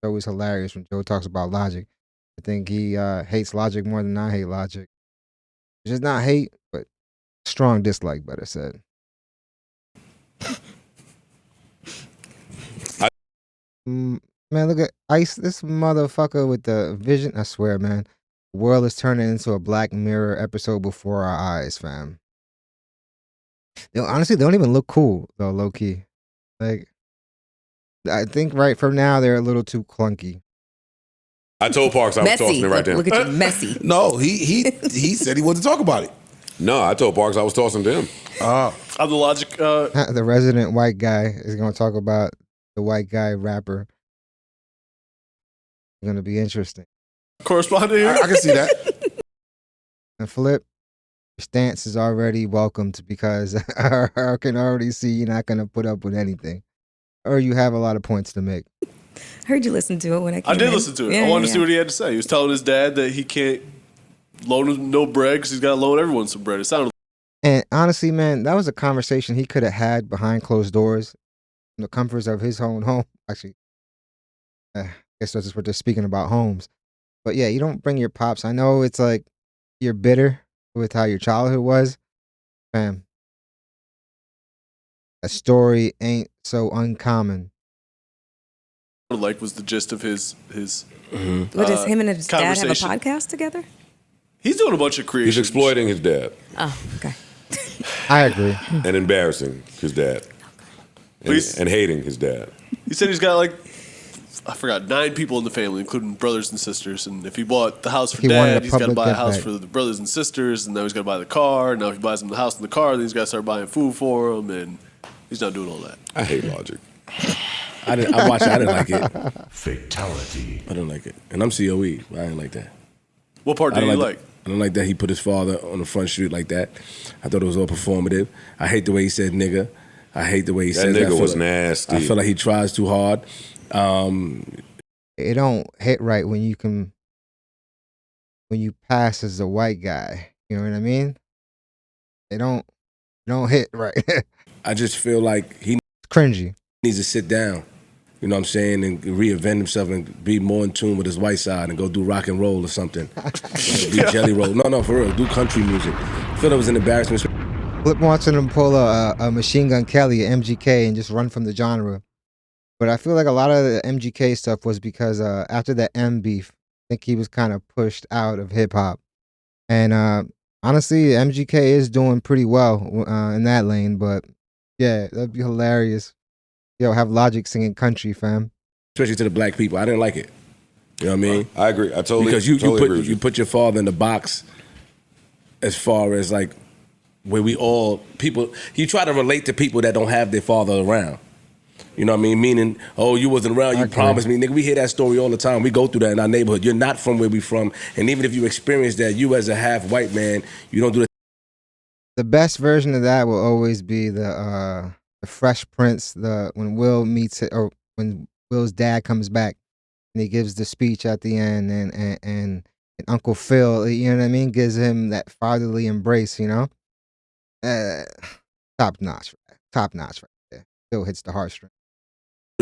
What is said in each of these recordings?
always hilarious when Joe talks about Logic. I think he hates Logic more than I hate Logic. It's just not hate, but strong dislike, better said. Man, look at Ice, this motherfucker with the vision. I swear, man. The world is turning into a Black Mirror episode before our eyes, fam. Honestly, they don't even look cool, though, low key. Like, I think right from now, they're a little too clunky. I told Parks I was tossing it right there. Look at you, messy. No, he said he wanted to talk about it. No, I told Parks I was tossing to him. I'm the Logic. The resident white guy is going to talk about the white guy rapper. It's going to be interesting. Correspondent here. I can see that. And Flip, your stance is already welcomed because I can already see you're not going to put up with anything. Or you have a lot of points to make. Heard you listen to it when I came I did in. listen to it. I wanted to see what he had to say. He was telling his dad that he can't loan him no bread because he's got to loan everyone some bread. It sounded. And honestly, man, that was a conversation he could have had behind closed doors in the comforts of his own home. Actually, I guess that's just what they're speaking about, homes. But yeah, you don't bring your pops. I know it's like you're bitter with how your childhood was. Fam, a story ain't so uncommon. Like was the gist of his What does him and his dad have a conversation. podcast together? He's doing a bunch of creations. He's exploiting his dad Oh, okay. I agree. and embarrassing his dad and hating his dad. He said he's got like, I forgot, 9 people in the family, including brothers and sisters. And if he bought the house for He wanted dad, a he's got to public buy a get house back. for the brothers and sisters. And now he's got to buy the car. Now if he buys them the house and the car, then he's got to start buying food for them. And he's not doing all that. I hate Logic. I watched it. I didn't like it. Fatality. I didn't like it. And I'm COE. I didn't like that. What part did you like? I don't like that he put his father on the front street like that. I thought it was all performative. I hate the way he said nigga. I hate the way he said That that. nigga was nasty. I feel like he tries too hard. It don't hit right when you pass as a white guy. You know what I mean? It don't hit right. I just feel like he Cringy. needs to sit down. You know what I'm saying? And reinvent himself and be more in tune with his white side and go do rock and roll or something. Do jelly roll. No, for real. Do country music. I feel it was an embarrassment. Flip wants him to pull a Machine Gun Kelly, a MGK, and just run from the genre. But I feel like a lot of the MGK stuff was because after the M beef, I think he was kind of pushed out of hip hop. And honestly, MGK is doing pretty well in that lane. But yeah, that'd be hilarious. Yo, have Logic singing country, fam. Especially to the black people. I didn't like it. You know what I mean? I agree. I totally Because totally agree with you put your father in the box as far as like where we all people. You try to relate to people that don't have their father around. You know what I mean? Meaning, oh, you wasn't around. You promised me, nigga. We hear that story all the time. We go through that in our neighborhood. You're not from where we from, and even if you experience that, you as a half white man, you don't do that. The best version of that will always be the Fresh Prince. When Will meets it, or when Will's dad comes back and he gives the speech at the end, and Uncle Phil, you know what I mean, gives him that fatherly embrace. You know, top notch right there. Still hits the heartstring.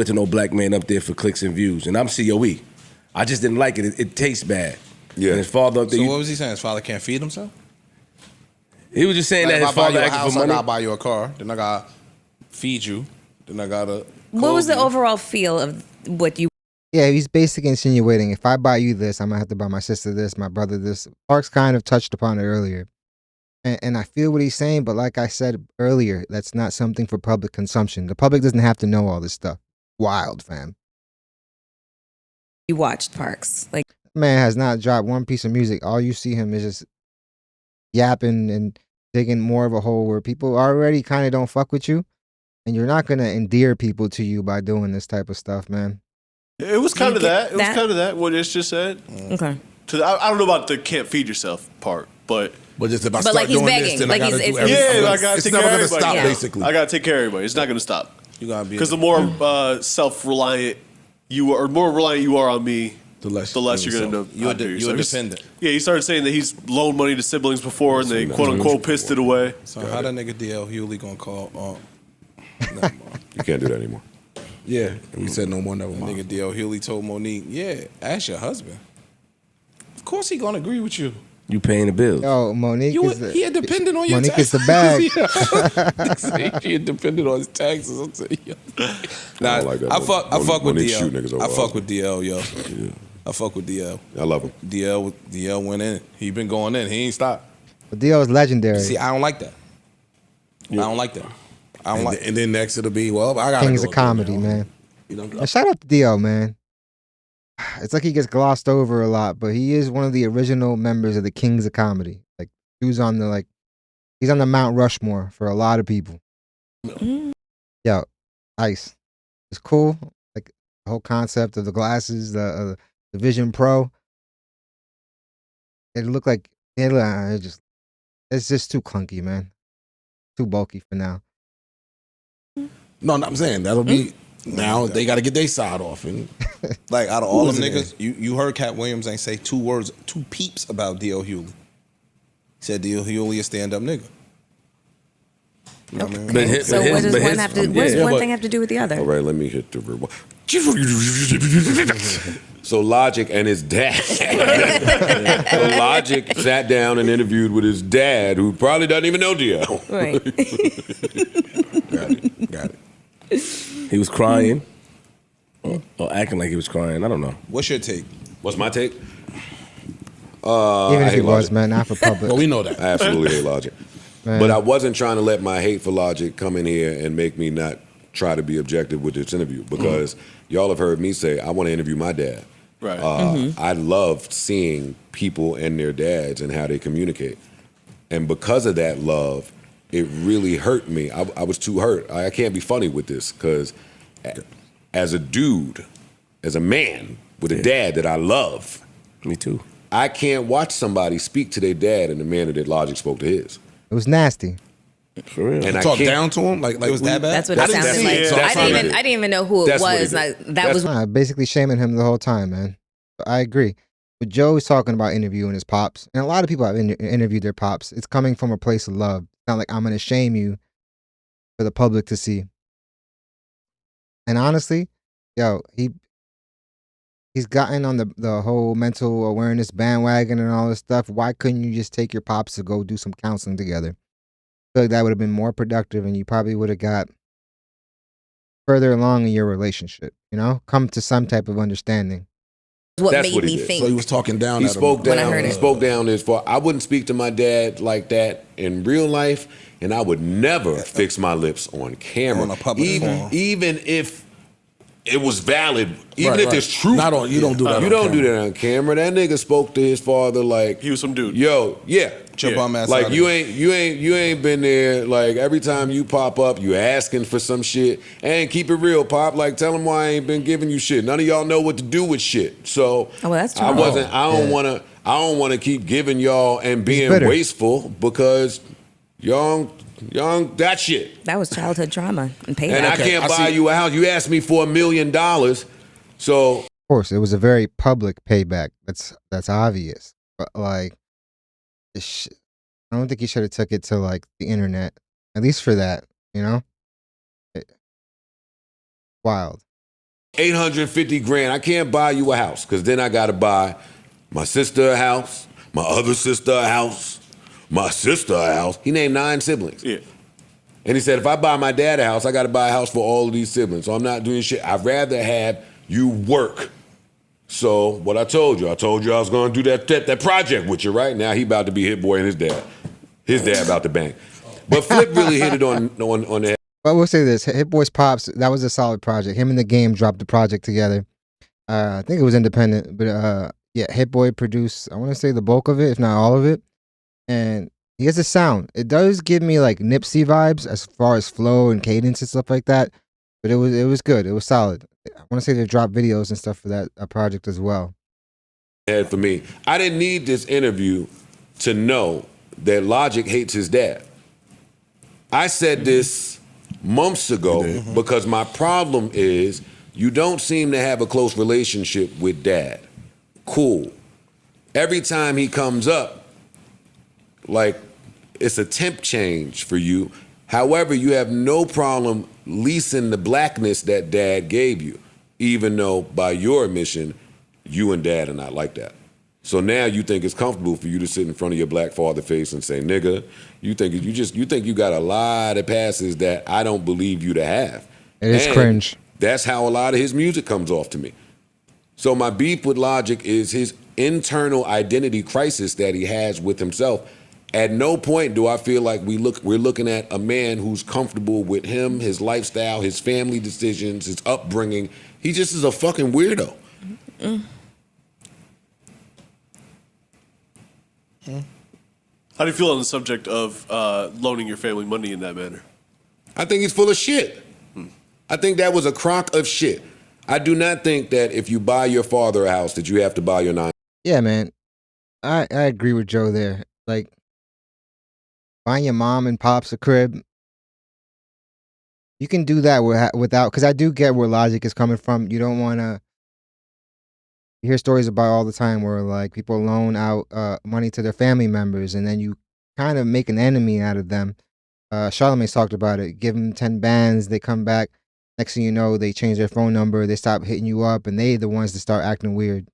To no black man up there for clicks and views, and I'm COE. I just didn't like it. It tastes bad. Yeah. And his father up there. So what was he saying? His father can't feed himself? He was just saying Like that his if I buy father you a asking house, for I money. gotta buy you a car. Then I gotta feed you. Then I gotta. What was the clothe you. overall feel of what you? Yeah, he's basically insinuating if I buy you this, I'm gonna have to buy my sister this, my brother this. Parks kind of touched upon it earlier. And I feel what he's saying, but like I said earlier, that's not something for public consumption. The public doesn't have to know all this stuff. Wild, fam. You watched Parks, like Man has not dropped one piece of music. All you see him is just yapping and digging more of a hole where people already kind of don't fuck with you. And you're not gonna endear people to you by doing this type of stuff, man. It was kind of get that. It was that? kind of that, what Ish just said. okay. I don't know about the can't feed yourself part, but But just if I But start like he's doing begging. this, then Like I gotta he's- do it's- everything. yeah, I gotta It's take never care gonna of everybody. stop, Yeah. basically. I gotta take care of everybody. It's not gonna stop. You gotta be. Because the more self-reliant you are, or more reliant you are on me, the less you're gonna know. You're how to do you're yourself. dependent. Yeah, he started saying that he's loaned money to siblings before, and they Listen, quote unquote pissed it away. So how that nigga DL Hewley gonna call? You can't do that anymore. Yeah. We said no more, never Nigga mind. D.L. Hewley told Monique, yeah, ask your husband. Of course he gonna agree with you. You paying the bills. Yo, Monique is He a dependent on your Monique taxes. is the bag. He a dependent on his taxes. I'm saying, yo. Nah, don't like that. I fuck with Monique DL. shoot niggas over I fuck husband. with DL, yo. Yeah. I fuck with DL. I love him. DL went in. He been going in. He ain't stopped. But Dio is legendary. See, I don't like that. I don't like that. I don't And, like. and then next it'll be, well, I got Kings of comedy, man. You know, And shout out to Dio, man. It's like he gets glossed over a lot, but he is one of the original members of the Kings of Comedy. Like he was on the he's on the Mount Rushmore for a lot of people. Yo, Ice. It's cool. Like the whole concept of the glasses, the Vision Pro. It looked like it's just too clunky, man. Too bulky for now. no, I'm saying that'll be now they got to get their side off, and Like out of all them Who is niggas, you heard Cat Williams ain't say two peeps about D.L. Hewley. He said D.L. Hewley a stand up nigga. You know what I mean? But his- So but what his- does but one his- have to? yeah, What does one but- thing have to do with the other? All right, let me hit the rewind. So Logic and his dad. So Logic sat down and interviewed with his dad, who probably doesn't even know DL. Right. got it. He was crying. Or acting like he was crying. I don't know. What's your take? What's my take? Even I if he hate was, Logic. man, not for public. Well, we know that. I absolutely hate Logic. Man. But I wasn't trying to let my hate for Logic come in here and make me not try to be objective with this interview, because y'all have heard me say I want to interview my dad. Right. I loved seeing people and their dads and how they communicate. And because of that love, it really hurt me. I was too hurt. I can't be funny with this, because as a dude, as a man with a dad that I love, Me too. I can't watch somebody speak to their dad in the manner that Logic spoke to his. It was nasty. For real. And I Talk can't, down to him, like It was that bad? That's what That's it sounded exactly like. it. That's what it I didn't even know who it That's what was. it Like, is. that was Basically shaming him the whole time, man. I agree. But Joe is talking about interviewing his pops, and a lot of people have interviewed their pops. It's coming from a place of love. It's not like I'm going to shame you for the public to see. And honestly, yo, he's gotten on the whole mental awareness bandwagon and all this stuff. Why couldn't you just take your pops to go do some counseling together? I feel like that would have been more productive, and you probably would have got further along in your relationship. Come to some type of understanding. what That's made what he me did. think. So he was talking down he at him. spoke When I down. heard He it. spoke down as far. I wouldn't speak to my dad like that in real life, and I would never fix my lips on camera, On a public forum. even if it was valid, even Right, if right. it's true. Not on. You don't do that. You on don't do camera. that on camera. That nigga spoke to his father like He was some dude. Yo, yeah, Your bum ass like out of you here. ain't been there. Like every time you pop up, you asking for some shit. And keep it real, Pop. Like tell him why I ain't been giving you shit. None of y'all know what to do with shit. So Oh, well, that's true. I wasn't. I don't Yeah. want to keep giving y'all and being bitter. wasteful because y'all that shit. That was childhood trauma and payback. And I Okay, can't I buy see. you a house. You asked me for $1 million, so. Of course, it was a very public payback. That's obvious. But like, I don't think he should have took it to like the internet. At least for that, Wild. 850 grand. I can't buy you a house because then I got to buy my sister a house, my other sister a house, my sister a house. He named 9 siblings. Yeah. And he said, if I buy my dad a house, I got to buy a house for all of these siblings. So I'm not doing shit. I'd rather have you work. So what I told you I was going to do that project with you, right? Now he about to be Hit Boy and his dad. His dad about to bang. But Flip really hit it on the head. But we'll say this: Hit Boys Pops. That was a solid project. Him and the Game dropped the project together. I think it was independent, but yeah, Hit Boy produced. I want to say the bulk of it, if not all of it. And he has a sound. It does give me like Nipsey vibes as far as flow and cadence and stuff like that. But it was good. It was solid. I want to say they dropped videos and stuff for that project as well. For me, I didn't need this interview to know that Logic hates his dad. I said this months ago because my problem is you don't seem to have a close relationship with dad. Cool. Every time he comes up, like it's a temp change for you. However, you have no problem leasing the blackness that dad gave you, even though by your admission, you and dad are not like that. So now you think it's comfortable for you to sit in front of your black father face and say, nigga, you think you got a lot of passes that I don't believe you to have. It is cringe. That's how a lot of his music comes off to me. So my beef with Logic is his internal identity crisis that he has with himself. At no point do I feel like we're looking at a man who's comfortable with him, his lifestyle, his family decisions, his upbringing. He just is a fucking weirdo. Mm. How do you feel on the subject of loaning your family money in that manner? I think he's full of shit. I think that was a crock of shit. I do not think that if you buy your father a house that you have to buy your nine. Yeah, man. I agree with Joe there. Like, buying your mom and pops a crib, you can do that without, because I do get where Logic is coming from. You don't want to, you hear stories about all the time where like people loan out money to their family members and then you kind of make an enemy out of them. Charlamagne's talked about it. Give them 10 bands, they come back. Next thing you know, they change their phone number, they stop hitting you up, and they the ones that start acting weird.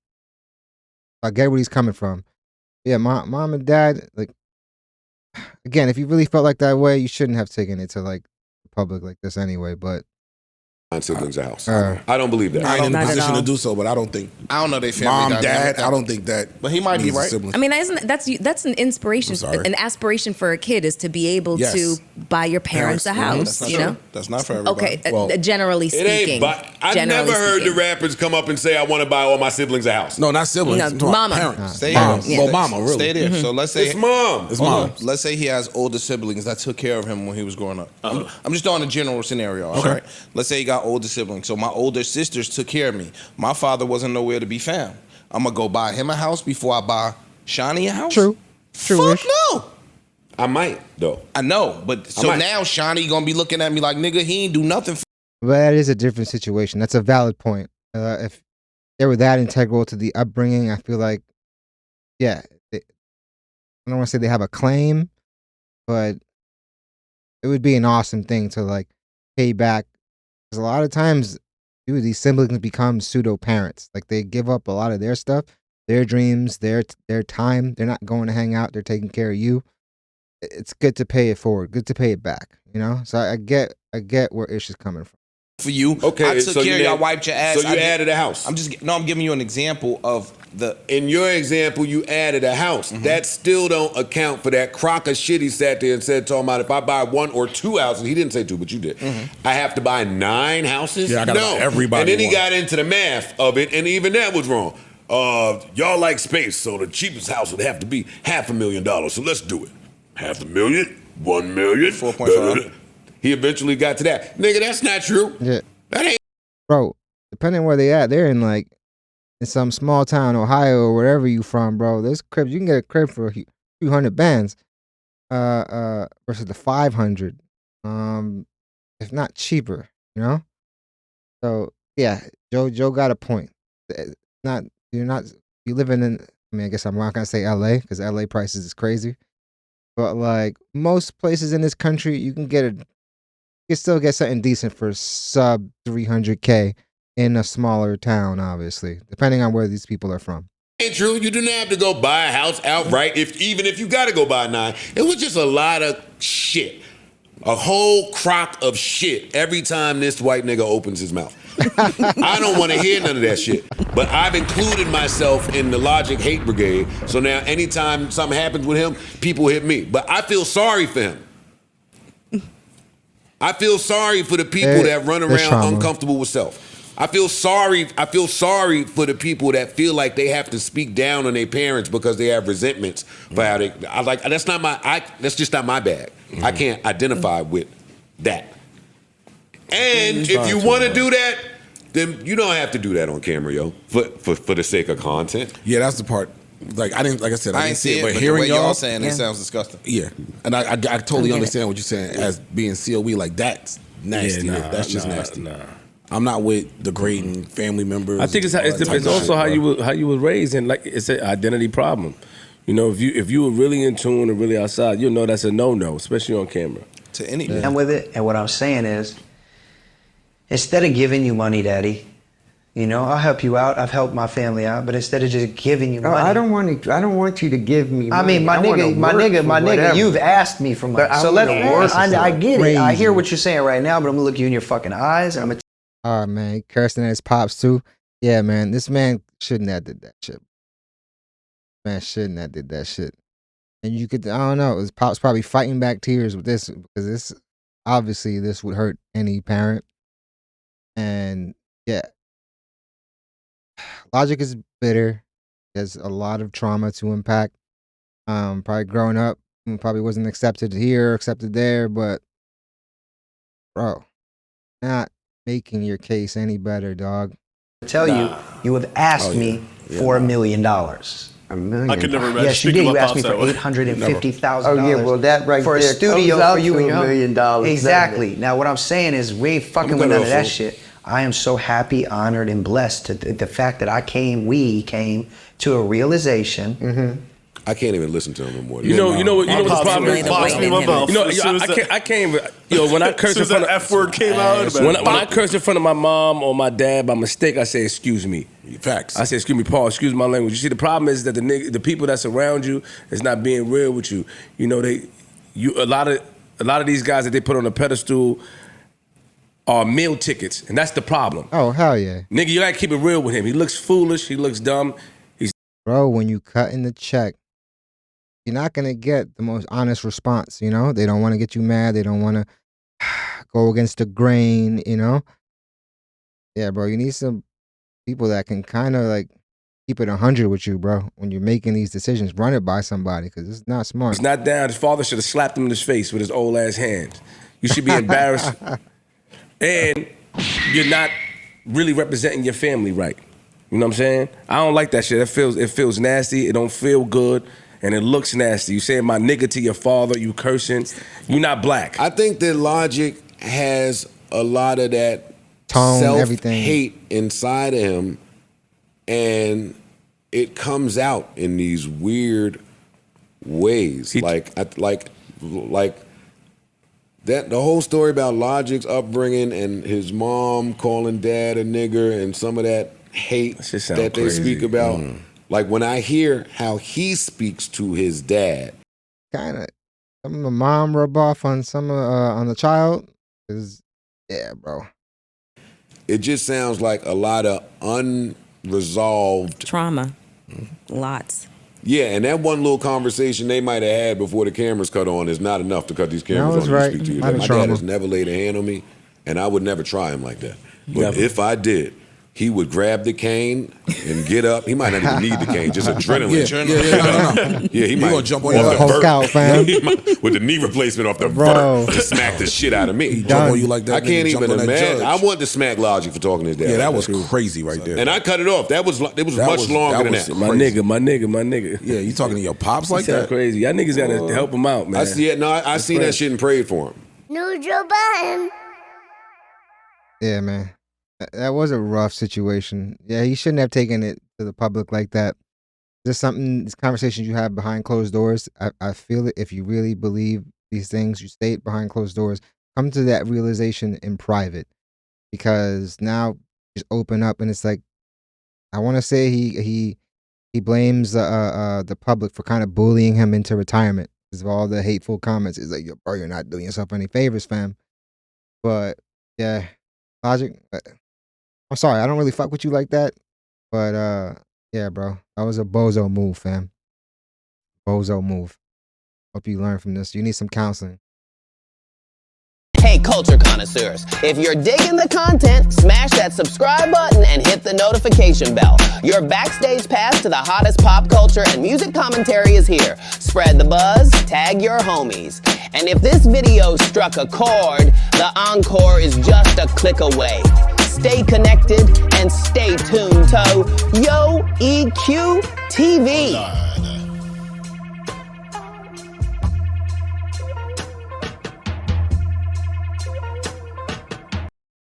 I get where he's coming from. Yeah, mom and dad, like, again, if you really felt like that way, you shouldn't have taken it to like the public like this anyway. But siblings a house. I don't believe that. I ain't in a Not at position all. to do so, but I don't think I don't know they family mom, dynamic. dad. I don't think that. But he might be needs a right. sibling. I mean, that's an inspiration, I'm sorry. an aspiration for a kid is to be able Yes. to buy your parents a house. That's not You true. know, That's not for everybody. okay. Well, Generally It ain't. speaking, But I generally never heard the speaking. rappers come up and say, "I want to buy all my siblings a house." No, not siblings. No, I'm talking about mama. Parents. Stay Mom. there. Well, mama, really. Stay there. So let's say It's mom. It's Hold mom. on. Let's say he has older siblings that took care of him when he was growing up. I'm just throwing a general scenario. All right. Let's say he got older siblings. So my older sisters took care of me. My father wasn't nowhere to be found. I'm gonna go buy him a house before I buy Shawnee a house. true. Fuck True-ish. no. I might though. I know, but so might. now Shawnee gonna be looking at me like, nigga, he ain't do nothing. But that is a different situation. That's a valid point. If they were that integral to the upbringing, I feel like, yeah, I don't want to say they have a claim, but it would be an awesome thing to like pay back. Because a lot of times, dude, these siblings become pseudo parents. Like they give up a lot of their stuff, their dreams, their time. They're not going to hang out. They're taking care of you. It's good to pay it forward. Good to pay it back. You know. So I get where Ish is coming from. For you, Okay, I took so care of you y'all, named- wiped your ass. So you added a house. I'm giving you an example of the. In your example, you added a house. That still don't account for that crock of shit he sat there and said, talking about if I buy 1 or 2 houses, he didn't say 2, but you did. I have to buy 9 houses? Yeah, I gotta buy everybody And then he one. got into the math of it, and even that was wrong. Y'all like space, so the cheapest house would have to be $500,000. So let's do it. $500,000, $1 million, 4.5. He eventually got to that. Nigga, that's not true. Yeah. That ain't. Bro, depending where they at, they're in like in some small town, Ohio or wherever you from, bro. There's cribs. You can get a crib for a few 200 bands, versus the 500, if not cheaper. You know. So yeah, Joe got a point. You're living in. I mean, I guess I'm not gonna say L.A. because L.A. prices is crazy, but like most places in this country, you can still get something decent for sub 300K in a smaller town, obviously, depending on where these people are from. Ain't true. You didn't have to go buy a house outright. Even if you got to go buy 9, it was just a lot of shit, a whole crock of shit every time this white nigga opens his mouth. I don't want to hear none of that shit. But I've included myself in the Logic hate brigade. So now anytime something happens with him, people hit me. But I feel sorry for him. I feel sorry for the people that run There's around trauma. uncomfortable with self. I feel sorry for the people that feel like they have to speak down on their parents because they have resentments for how they. That's just not my bag. I can't identify with that. And if you want to do that, then you don't have to do that on camera, yo. For the sake of content. Yeah, that's the part. Like I said, I I didn't ain't see it, but the hearing way y'all saying it sounds disgusting. yeah, and I totally get it. understand what you're saying as being COE. Like that's nasty. Yeah, nah, that's just nah, nasty. nah. I'm not with degrading family members. I think it's all that type of also shit, how you were raised, and like it's an identity problem. You know, if you were really in tune and really outside, you'll know that's a no-no, especially on camera. To any And with it, and what I'm saying is, Instead of giving you money, Daddy, you know, I'll help you out. I've helped my family out, but instead of just giving you money, I don't want you to give me money. I mean, my nigga, you've asked me for money. So I get it. I hear what you're saying right now, but I'm gonna look you in your fucking eyes and I'm gonna. Oh man, cursing at his pops too. Yeah, man, this man shouldn't have did that shit. Man shouldn't have did that shit. And you could, I don't know, his pops probably fighting back tears with this because this obviously this would hurt any parent. And yeah, Logic is bitter. There's a lot of trauma to unpack. Probably growing up, probably wasn't accepted here, accepted there, but bro, not making your case any better, dog. Tell you have asked me for $1 million. $1 million. I could never imagine. Yes, you did. You asked me for $850,000. Oh yeah, well that right for a there studio comes out for you to and $1 million. Exactly. Now what I'm saying is we ain't fucking with none of that shit. I am so happy, honored, and blessed to the fact that we came to a realization. Mm-hmm. I can't even listen to him anymore. You know what the problem is? Box me in my mouth. You know, I can't. When I cursed in front of the F word came out. When I cursed in front of my mom or my dad by mistake, I say excuse me. Facts. I say excuse me, Paul. Excuse my language. You see, the problem is that the people that's around you is not being real with you. You know, a lot of these guys that they put on a pedestal are meal tickets, and that's the problem. Oh hell yeah, nigga, you gotta keep it real with him. He looks foolish. He looks dumb. Bro, when you cut in the check, you're not going to get the most honest response, you know? They don't want to get you mad. They don't want to go against the grain, you know? Yeah, bro, you need some people that can kind of like keep it 100 with you, bro. When you're making these decisions, run it by somebody because it's not smart. He's not down. His father should have slapped him in his face with his old ass hands. You should be embarrassed. And you're not really representing your family right. You know what I'm saying? I don't like that shit. It feels nasty. It don't feel good. And it looks nasty. You saying my nigga to your father, you cursing. You not black. I think that Logic has a lot of that tone, self-hate inside of him, and it comes out in these weird ways. Like that. The whole story about Logic's upbringing and his mom calling dad a nigger and some of that hate that they speak about. Like when I hear how he speaks to his dad, kind of some of the mom rub off on some on the child. Yeah, bro. It just sounds like a lot of unresolved trauma. Lots. Yeah, and that one little conversation they might have had before the cameras cut on is not enough to cut these cameras on right. to speak to you. My dad has never laid a hand on me, and I would never try him like that. But if I did, he would grab the cane and get up. He might not even need the cane, just adrenaline. Yeah, he might gonna jump on off the Hulk out, fam. with the knee replacement off the vert to smack the shit out of me. Jump on you like that. I can't even imagine. I want to smack Logic for talking to his dad. Yeah, that was crazy right there. And I cut it off. It was much longer than that. My nigga. Yeah, you talking to your pops like that? Crazy. Y'all niggas gotta help him out, man. I see it. No, I seen that shit and prayed for him. No Joe Budden. Yeah, man. That was a rough situation. Yeah, he shouldn't have taken it to the public like that. There's these conversations you have behind closed doors. I feel it. If you really believe these things, you state behind closed doors. Come to that realization in private, because now just open up, and it's like, I want to say he blames the public for kind of bullying him into retirement because of all the hateful comments. It's like, yo, bro, you're not doing yourself any favors, fam. But yeah, Logic. I'm sorry, I don't really fuck with you like that, but yeah, bro, that was a bozo move, fam. Bozo move. Hope you learn from this. You need some counseling. Hey, culture connoisseurs, if you're digging the content, smash that subscribe button and hit the notification bell. Your backstage pass to the hottest pop culture and music commentary is here. Spread the buzz, tag your homies. And if this video struck a chord, the encore is just a click away. Stay connected and stay tuned to Yo EQ TV.